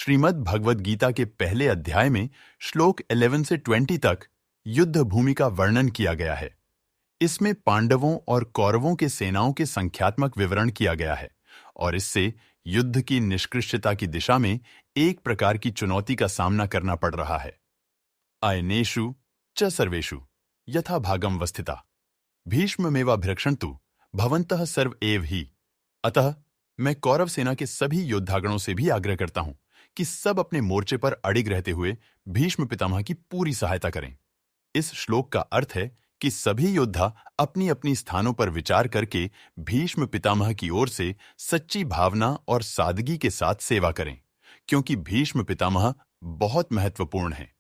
श्रीमद् भगवद गीता के पहले अध्याय में श्लोक 11 से 20 तक युद्ध भूमि का वर्णन किया गया है। इसमें पांडवों और कौरवों के सेनाओं के संख्यात्मक विवरण किया गया है और इससे युद्ध की निष्कृष्टता की दिशा में एक प्रकार की चुनौती का सामना करना पड़ रहा है। अयनेषु च सर्वेषु यथा भागम वस्थिता भीष्ममेवाभ्यक्षन्तु भवन्तः सर्व एव हि। अतः मैं कौरव सेना के सभी योद्धागणों से भी आग्रह करता हूं कि सब अपने मोर्चे पर अडिग रहते हुए भीष्म पितामह की पूरी सहायता करें। इस श्लोक का अर्थ है कि सभी योद्धा अपनी अपनी स्थानों पर विचार करके भीष्म पितामह की ओर से सच्ची भावना और सादगी के साथ सेवा करें, क्योंकि भीष्म पितामह बहुत महत्वपूर्ण हैं।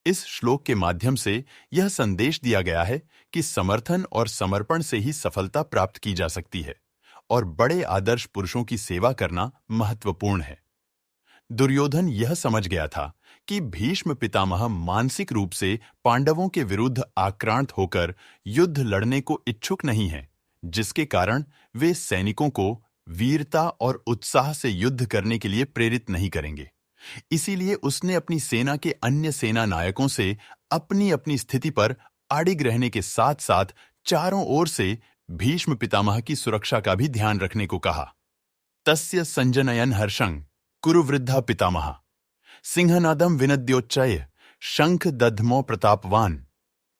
इस श्लोक के माध्यम से यह संदेश दिया गया है कि समर्थन और समर्पण से ही सफलता प्राप्त की जा सकती है और बड़े आदर्श पुरुषों की सेवा करना महत्वपूर्ण है। दुर्योधन यह समझ गया था कि भीष्म पितामह मानसिक रूप से पांडवों के विरुद्ध आक्रांत होकर युद्ध लड़ने को इच्छुक नहीं है, जिसके कारण वे सैनिकों को वीरता और उत्साह से युद्ध करने के लिए प्रेरित नहीं करेंगे। इसीलिए उसने अपनी सेना के अन्य सेना नायकों से अपनी अपनी स्थिति पर अडिग रहने के साथ साथ चारों ओर से भीष्म पितामह की सुरक्षा का भी ध्यान रखने को कहा। तस्य संजनयन हर्षं कुरु वृद्धा पितामह सिंहनादम विनद्योच्चय शंख दध्मो प्रतापवान।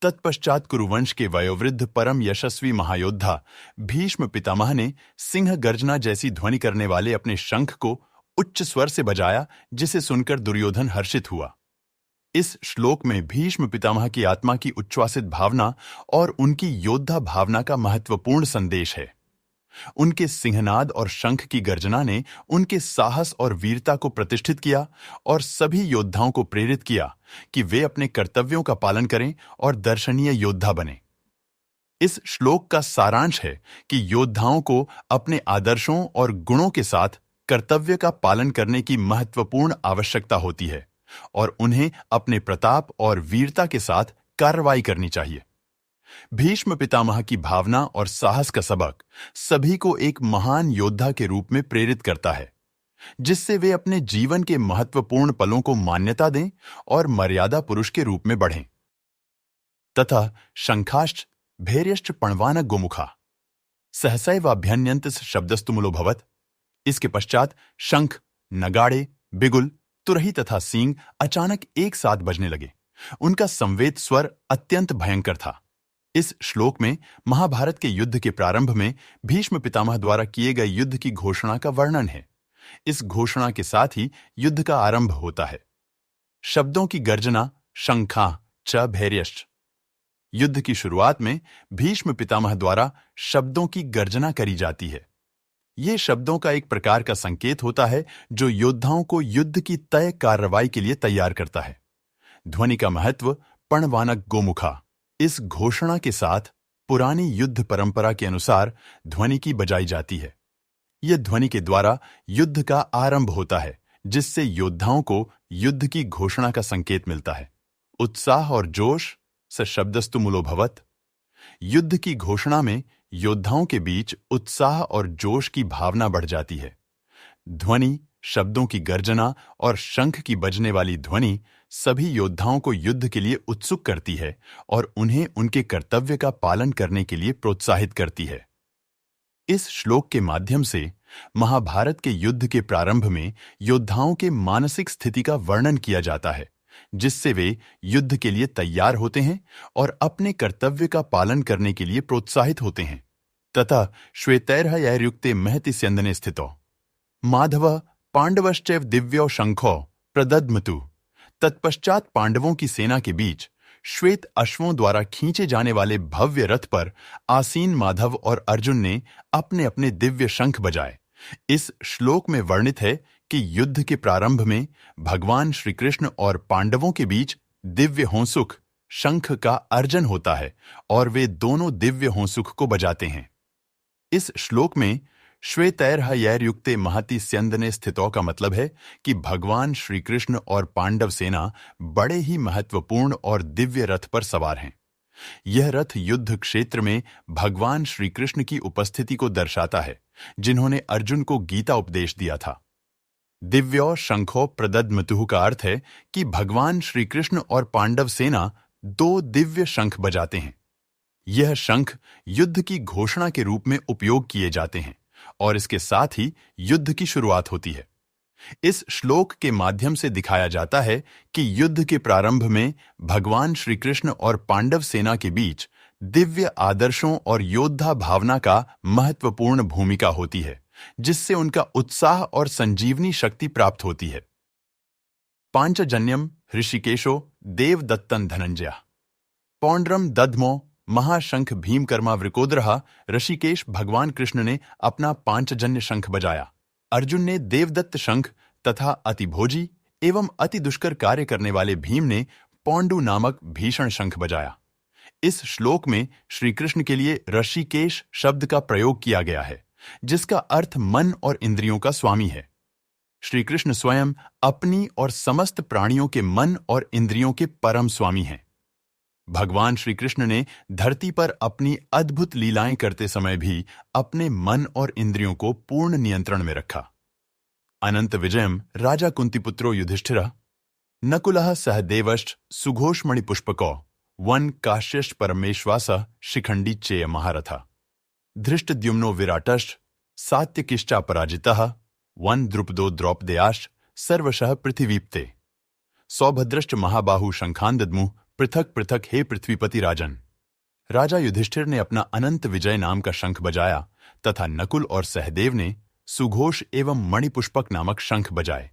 तत्पश्चात कुरुवंश के वयोवृद्ध परम यशस्वी महायोद्धा भीष्म पितामह ने सिंह गर्जना जैसी ध्वनि करने वाले अपने शंख को उच्च स्वर से बजाया, जिसे सुनकर दुर्योधन हर्षित हुआ। इस श्लोक में भीष्म पितामह की आत्मा की उच्छ्वासित भावना और उनकी योद्धा भावना का महत्वपूर्ण संदेश है। उनके सिंहनाद और शंख की गर्जना ने उनके साहस और वीरता को प्रतिष्ठित किया और सभी योद्धाओं को प्रेरित किया कि वे अपने कर्तव्यों का पालन करें और दर्शनीय योद्धा बने। इस श्लोक का सारांश है कि योद्धाओं को अपने आदर्शों और गुणों के साथ कर्तव्य का पालन करने की महत्वपूर्ण आवश्यकता होती है और उन्हें अपने प्रताप और वीरता के साथ कार्रवाई करनी चाहिए। भीष्म पितामह की भावना और साहस का सबक सभी को एक महान योद्धा के रूप में प्रेरित करता है, जिससे वे अपने जीवन के महत्वपूर्ण पलों को मान्यता दें और मर्यादा पुरुष के रूप में बढ़ें। तथा शंखाश्च भैर्यश्च पणवानक गोमुखा सहसैवाभ्यन्यन्त शब्दस्तु मूलो भवत्। इसके पश्चात शंख, नगाड़े, बिगुल, तुरही तथा सींग अचानक एक साथ बजने लगे। उनका संवेद स्वर अत्यंत भयंकर था। इस श्लोक में महाभारत के युद्ध के प्रारंभ में भीष्म पितामह द्वारा किए गए युद्ध की घोषणा का वर्णन है। इस घोषणा के साथ ही युद्ध का आरंभ होता है। शब्दों की गर्जना शंखा च भैर्यश्च। युद्ध की शुरुआत में भीष्म पितामह द्वारा शब्दों की गर्जना करी जाती है। ये शब्दों का एक प्रकार का संकेत होता है जो योद्धाओं को युद्ध की तय कार्रवाई के लिए तैयार करता है। ध्वनि का महत्व पणवानक गोमुखा। इस घोषणा के साथ पुरानी युद्ध परंपरा के अनुसार ध्वनि की बजाई जाती है। यह ध्वनि के द्वारा युद्ध का आरंभ होता है, जिससे योद्धाओं को युद्ध की घोषणा का संकेत मिलता है। उत्साह और जोश स शब्दस्तु मूलो भवत्। युद्ध की घोषणा में योद्धाओं के बीच उत्साह और जोश की भावना बढ़ जाती है। ध्वनि, शब्दों की गर्जना और शंख की बजने वाली ध्वनि सभी योद्धाओं को युद्ध के लिए उत्सुक करती है और उन्हें उनके कर्तव्य का पालन करने के लिए प्रोत्साहित करती है। इस श्लोक के माध्यम से महाभारत के युद्ध के प्रारंभ में योद्धाओं के मानसिक स्थिति का वर्णन किया जाता है, जिससे वे युद्ध के लिए तैयार होते हैं और अपने कर्तव्य का पालन करने के लिए प्रोत्साहित होते हैं। तथा श्वेतैर्हयैर्युक्ते महति स्यन्दने स्थितो माधव पांडवश्चैव दिव्यो शंखो प्रदद्मतु। तत्पश्चात पांडवों की सेना के बीच श्वेत अश्वों द्वारा खींचे जाने वाले भव्य रथ पर आसीन माधव और अर्जुन ने अपने अपने दिव्य शंख बजाए। इस श्लोक में वर्णित है कि युद्ध के प्रारंभ में भगवान श्री कृष्ण और पांडवों के बीच दिव्य होंसुख शंख का अर्जन होता है और वे दोनों दिव्य होंसुख को बजाते हैं। इस श्लोक में श्वेतैर्हयैर्युक्ते महति स्यन्दने स्थितौ का मतलब है कि भगवान श्री कृष्ण और पांडव सेना बड़े ही महत्वपूर्ण और दिव्य रथ पर सवार हैं। यह रथ युद्ध क्षेत्र में भगवान श्री कृष्ण की उपस्थिति को दर्शाता है, जिन्होंने अर्जुन को गीता उपदेश दिया था। दिव्यो शंखो प्रदद्मतुः का अर्थ है कि भगवान श्री कृष्ण और पांडव सेना दो दिव्य शंख बजाते हैं। यह शंख युद्ध की घोषणा के रूप में उपयोग किए जाते हैं और इसके साथ ही युद्ध की शुरुआत होती है। इस श्लोक के माध्यम से दिखाया जाता है कि युद्ध के प्रारंभ में भगवान श्री कृष्ण और पांडव सेना के बीच दिव्य आदर्शों और योद्धा भावना का महत्वपूर्ण भूमिका होती है, जिससे उनका उत्साह और संजीवनी शक्ति प्राप्त होती है। पांचजन्यम ऋषिकेशो देवदत्तन धनंजय पौंड्रम दध्मो महाशंख भीमकर्मा वृकोदरः। ऋषिकेश भगवान कृष्ण ने अपना पांचजन्य शंख बजाया। अर्जुन ने देवदत्त शंख तथा अतिभोजी एवं अति दुष्कर कार्य करने वाले भीम ने पौंडु नामक भीषण शंख बजाया। इस श्लोक में श्री कृष्ण के लिए ऋषिकेश शब्द का प्रयोग किया गया है, जिसका अर्थ मन और इंद्रियों का स्वामी है। श्री कृष्ण स्वयं अपनी और समस्त प्राणियों के मन और इंद्रियों के परम स्वामी हैं। भगवान श्री कृष्ण ने धरती पर अपनी अद्भुत लीलाएं करते समय भी अपने मन और इंद्रियों को पूर्ण नियंत्रण में रखा। अनंत विजयम राजा कुंतीपुत्रो युधिष्ठिरः नकुलः सहदेवश्च सुघोषमणि पुष्पको वन काश्यश्च परमेश्वासः शिखंडी चेय महारथा धृष्टद्युम्नो विराटश्च सात्यकिश्चा पराजितः वन द्रुपदो द्रौपदेयाश्च सर्वशः पृथिवीप्ते सौभद्रश्च महाबाहु शंखान्दद्मुः पृथक पृथक हे पृथ्वीपति राजन। राजा युधिष्ठिर ने अपना अनंत विजय नाम का शंख बजाया तथा नकुल और सहदेव ने सुघोष एवं मणिपुष्पक नामक शंख बजाए।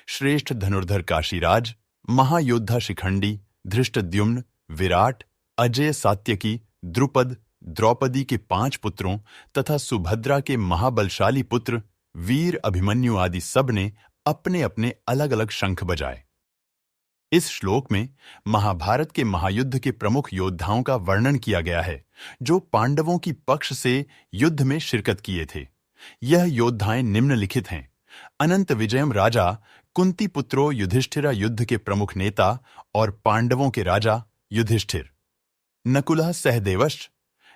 श्रेष्ठ धनुर्धर काशीराज, महायोद्धा शिखंडी, धृष्टद्युम्न, विराट, अजय, सात्यकी, द्रुपद, द्रौपदी के 5 पुत्रों तथा सुभद्रा के महाबलशाली पुत्र वीर अभिमन्यु आदि सब ने अपने अपने अलग अलग शंख बजाए। इस श्लोक में महाभारत के महायुद्ध के प्रमुख योद्धाओं का वर्णन किया गया है, जो पांडवों की पक्ष से युद्ध में शिरकत किए थे। यह योद्धाएं निम्नलिखित हैं। अनंत विजयम राजा कुंती पुत्रो युधिष्ठिर युद्ध के प्रमुख नेता और पांडवों के राजा युधिष्ठिर। नकुलः सहदेवश्च,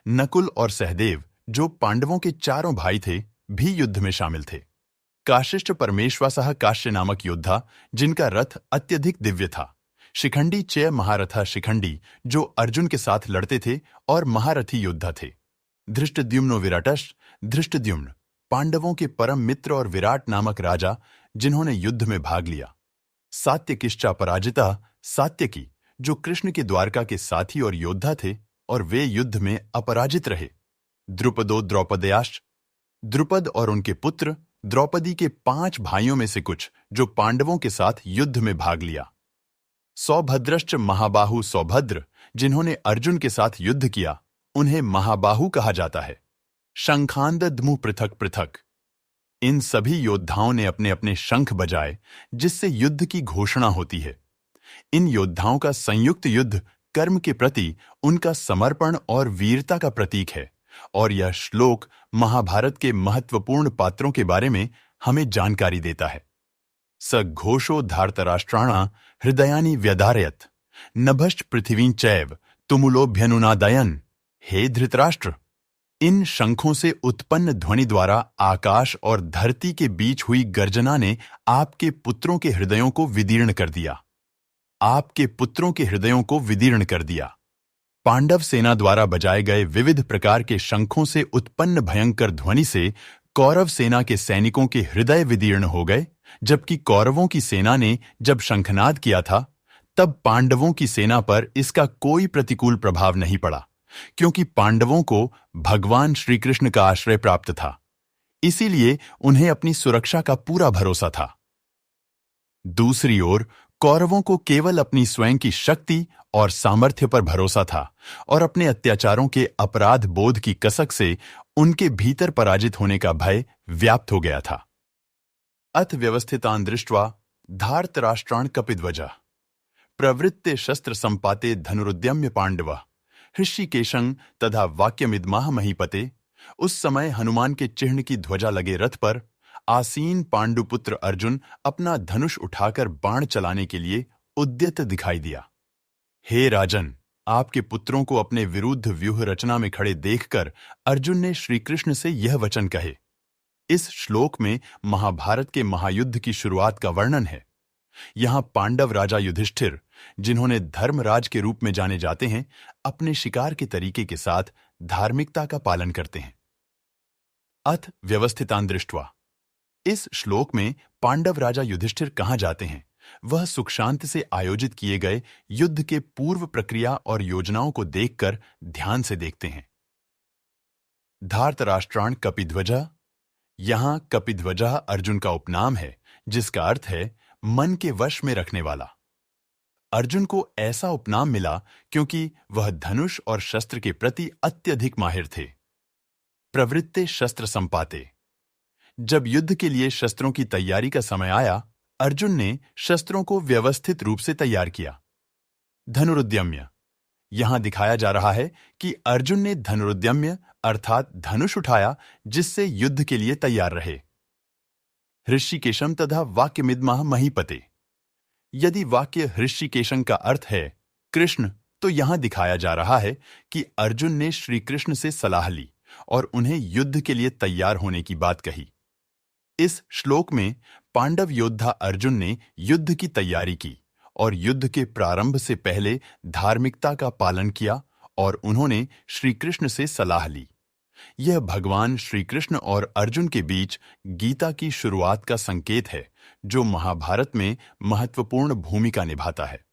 नकुल और सहदेव जो पांडवों के चारों भाई थे भी युद्ध में शामिल थे। काशिष्ट परमेश्वासः काश्य नामक योद्धा जिनका रथ अत्यधिक दिव्य था। शिखंडी चय महारथा शिखंडी जो अर्जुन के साथ लड़ते थे और महारथी योद्धा थे। धृष्टद्युम्नो विराटश्च, धृष्टद्युम्न पांडवों के परम मित्र और विराट नामक राजा जिन्होंने युद्ध में भाग लिया। सात्यकिश्चा पराजिता सात्यकी जो कृष्ण के द्वारका के साथी और योद्धा थे और वे युद्ध में अपराजित रहे। द्रुपदो द्रौपदेयाश्च, द्रुपद और उनके पुत्र द्रौपदी के 5 भाइयों में से कुछ जो पांडवों के साथ युद्ध में भाग लिया। सौभद्रश्च महाबाहु सौभद्र जिन्होंने अर्जुन के साथ युद्ध किया, उन्हें महाबाहु कहा जाता है। शंखान्दद्मु पृथक पृथक। इन सभी योद्धाओं ने अपने अपने शंख बजाए, जिससे युद्ध की घोषणा होती है। इन योद्धाओं का संयुक्त युद्ध कर्म के प्रति उनका समर्पण और वीरता का प्रतीक है और यह श्लोक महाभारत के महत्वपूर्ण पात्रों के बारे में हमें जानकारी देता है। स घोषो धार्तराष्ट्राणा हृदयानि व्यधारयत् नभश्च पृथिवीं चैव तुमुलोभ्यनुनादयन्। हे धृतराष्ट्र, इन शंखों से उत्पन्न ध्वनि द्वारा आकाश और धरती के बीच हुई गर्जना ने आपके पुत्रों के हृदयों को विदीर्ण कर दिया। आपके पुत्रों के हृदयों को विदीर्ण कर दिया। पांडव सेना द्वारा बजाए गए विविध प्रकार के शंखों से उत्पन्न भयंकर ध्वनि से कौरव सेना के सैनिकों के हृदय विदीर्ण हो गए, जबकि कौरवों की सेना ने जब शंखनाद किया था तब पांडवों की सेना पर इसका कोई प्रतिकूल प्रभाव नहीं पड़ा, क्योंकि पांडवों को भगवान श्री कृष्ण का आश्रय प्राप्त था। इसीलिए उन्हें अपनी सुरक्षा का पूरा भरोसा था। दूसरी ओर कौरवों को केवल अपनी स्वयं की शक्ति और सामर्थ्य पर भरोसा था और अपने अत्याचारों के अपराध बोध की कसक से उनके भीतर पराजित होने का भय व्याप्त हो गया था। अथ व्यवस्थितान् दृष्ट्वा धार्तराष्ट्रान् कपिध्वजः प्रवृत्ते शस्त्र संपाते धनुरुद्यम्य पांडवः हृषिकेशं तथा वाक्यमिदमाह महीपते। उस समय हनुमान के चिह्न की ध्वजा लगे रथ पर आसीन पांडुपुत्र अर्जुन अपना धनुष उठाकर बाण चलाने के लिए उद्यत दिखाई दिया। हे राजन, आपके पुत्रों को अपने विरुद्ध व्यूह रचना में खड़े देखकर अर्जुन ने श्री कृष्ण से यह वचन कहे। इस श्लोक में महाभारत के महायुद्ध की शुरुआत का वर्णन है। यहां पांडव राजा युधिष्ठिर, जिन्होंने धर्मराज के रूप में जाने जाते हैं, अपने शिकार के तरीके के साथ धार्मिकता का पालन करते हैं। अथ व्यवस्थितान् दृष्ट्वा। इस श्लोक में पांडव राजा युधिष्ठिर कहां जाते हैं, वह सुख शांति से आयोजित किए गए युद्ध के पूर्व प्रक्रिया और योजनाओं को देखकर ध्यान से देखते हैं। धार्तराष्ट्राण कपिध्वजः। यहां कपिध्वजः अर्जुन का उपनाम है, जिसका अर्थ है मन के वश में रखने वाला। अर्जुन को ऐसा उपनाम मिला क्योंकि वह धनुष और शस्त्र के प्रति अत्यधिक माहिर थे। प्रवृत्ते शस्त्र संपाते। जब युद्ध के लिए शस्त्रों की तैयारी का समय आया, अर्जुन ने शस्त्रों को व्यवस्थित रूप से तैयार किया। धनुरुद्यम्य। यहां दिखाया जा रहा है कि अर्जुन ने धनुरुद्यम्य अर्थात धनुष उठाया, जिससे युद्ध के लिए तैयार रहे। हृषिकेशम तथा वाक्यमिदमः महीपते। यदि वाक्य हृषिकेशम का अर्थ है कृष्ण, तो यहां दिखाया जा रहा है कि अर्जुन ने श्री कृष्ण से सलाह ली और उन्हें युद्ध के लिए तैयार होने की बात कही। इस श्लोक में पांडव योद्धा अर्जुन ने युद्ध की तैयारी की और युद्ध के प्रारंभ से पहले धार्मिकता का पालन किया और उन्होंने श्री कृष्ण से सलाह ली। यह भगवान श्री कृष्ण और अर्जुन के बीच गीता की शुरुआत का संकेत है, जो महाभारत में महत्वपूर्ण भूमिका निभाता है।